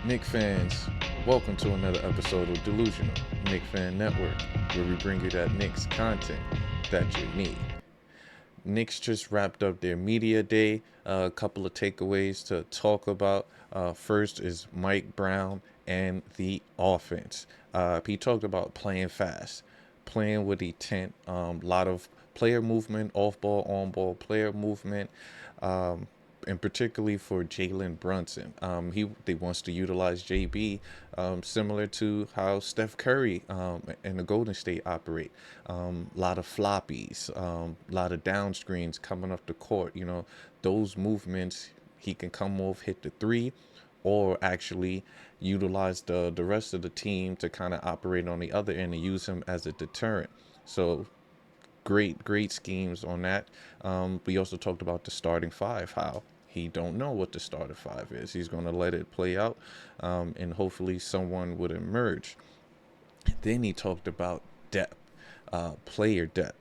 Knicks fans, welcome to another episode of Delusional, Knicks Fan Network, where we bring you that Knicks content that you need. Knicks just wrapped up their media day. A couple of takeaways to talk about. First is Mike Brown and the offense. He talked about playing fast, playing with intent. A lot of player movement, off ball, on ball player movement. Um, and particularly for Jalen Brunson, he wants to utilize JB, similar to how Steph Curry and the Golden State operate. A lot of floppies, a lot of down screens coming up the court. Those movements he can come off, hit the three, or actually utilize the rest of the team to kind of operate on the other end and use him as a deterrent. So great schemes on that. We also talked about the starting five, how he don't know what the starting five is. He's going to let it play out, and hopefully someone would emerge. Then he talked about depth, player depth,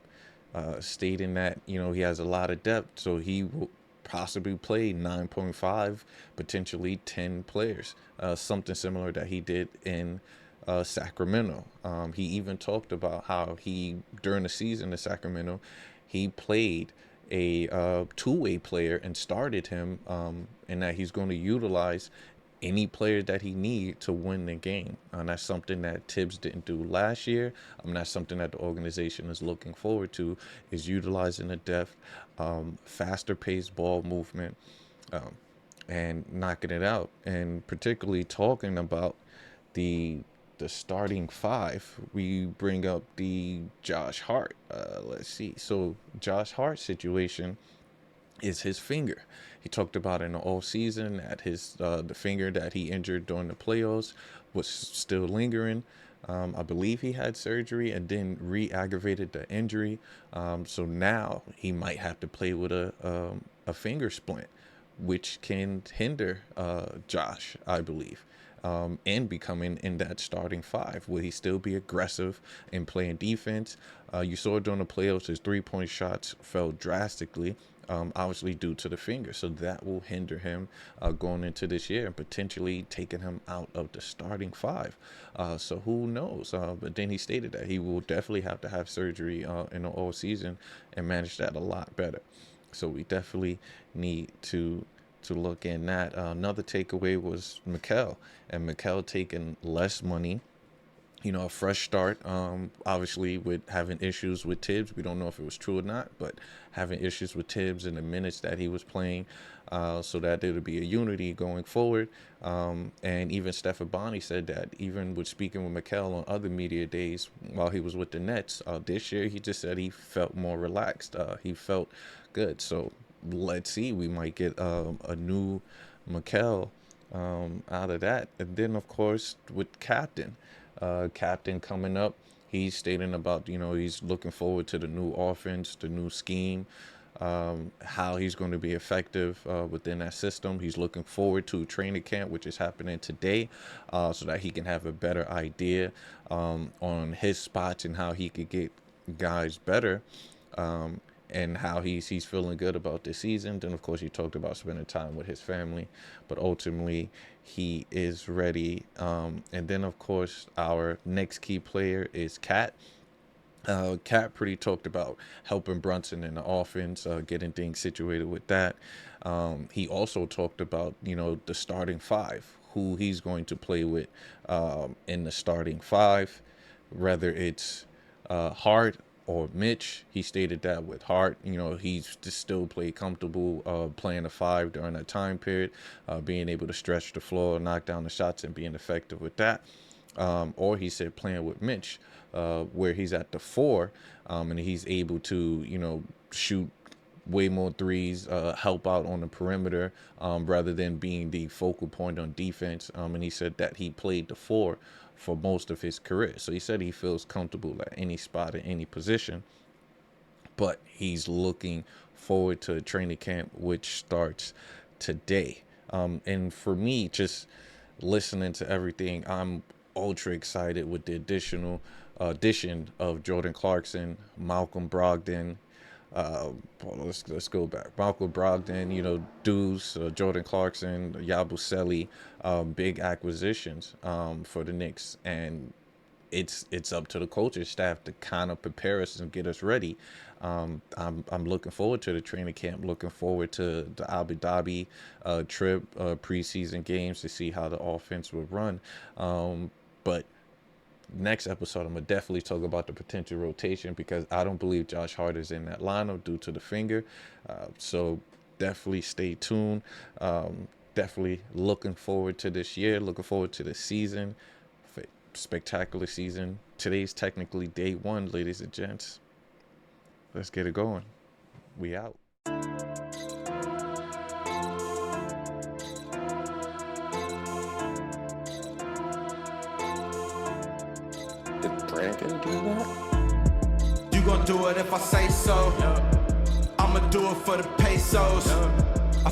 stating that he has a lot of depth, so he will possibly play 9.5, potentially 10 players, something similar that he did in Sacramento. He even talked about how during the season in Sacramento, he played a two-way player and started him, and that he's going to utilize any player that he need to win the game. And that's something that Tibbs didn't do last year. That's something that the organization is looking forward to, is utilizing the depth, faster paced ball movement, um, and knocking it out. And particularly talking about the the starting five, we bring up the Josh Hart. Let's see. So Josh Hart situation is his finger. He talked about in the off season that his the finger that he injured during the playoffs was still lingering. I believe he had surgery and then re-aggravated the injury. So now he might have to play with a finger splint, which can hinder Josh, I believe, and becoming in that starting five. Will he still be aggressive in playing defense? You saw during the playoffs, his 3-point shots fell drastically, obviously due to the finger. So that will hinder him going into this year and potentially taking him out of the starting five. So who knows? But then he stated that he will definitely have to have surgery in the all season and manage that a lot better. So we definitely need to look in that. Another takeaway was Mikal, and Mikal taking less money, a fresh start. Obviously, with having issues with Tibbs, we don't know if it was true or not, but having issues with Tibbs in the minutes that he was playing, so that there would be a unity going forward. And even Stephen Bonnie said that even with speaking with Mikal on other media days while he was with the Nets, this year he just said he felt more relaxed. He felt good. So let's see, we might get a new Mikal out of that. And then, of course, with Captain coming up, he's stating about, he's looking forward to the new offense, the new scheme, how he's going to be effective within that system. He's looking forward to training camp, which is happening today, so that he can have a better idea on his spots and how he could get guys better. And how he's feeling good about this season. Then of course he talked about spending time with his family, but ultimately he is ready. And then of course our next key player is Cat. Cat pretty talked about helping Brunson in the offense, getting things situated with that. He also talked about the starting five, who he's going to play with in the starting five, whether it's Hart or Mitch. He stated that with Hart, he's just still played comfortable playing a five during that time period, being able to stretch the floor, knock down the shots, and being effective with that. Or he said playing with Mitch, where he's at the four, and he's able to, shoot way more threes, help out on the perimeter, rather than being the focal point on defense. And he said that he played the four for most of his career. So he said he feels comfortable at any spot in any position, but he's looking forward to training camp, which starts today. And for me, just listening to everything, I'm ultra excited with the addition of Jordan Clarkson, Malcolm Brogdon, Let's go back. Malcolm Brogdon, Deuce, Jordan Clarkson, Yabusele, big acquisitions for the Knicks, and it's up to the coaching staff to kind of prepare us and get us ready. I'm looking forward to the training camp. Looking forward to the Abu Dhabi trip, preseason games to see how the offense will run. But next episode, I'm gonna definitely talk about the potential rotation because I don't believe Josh Hart is in that lineup due to the finger. So definitely stay tuned. Definitely looking forward to this year. Looking forward to the season. Spectacular season. Today's technically day one, ladies and gents. Let's get it going. We out. Did Brandon do that? You gon' do it if I say so. I'ma do it for the pesos. I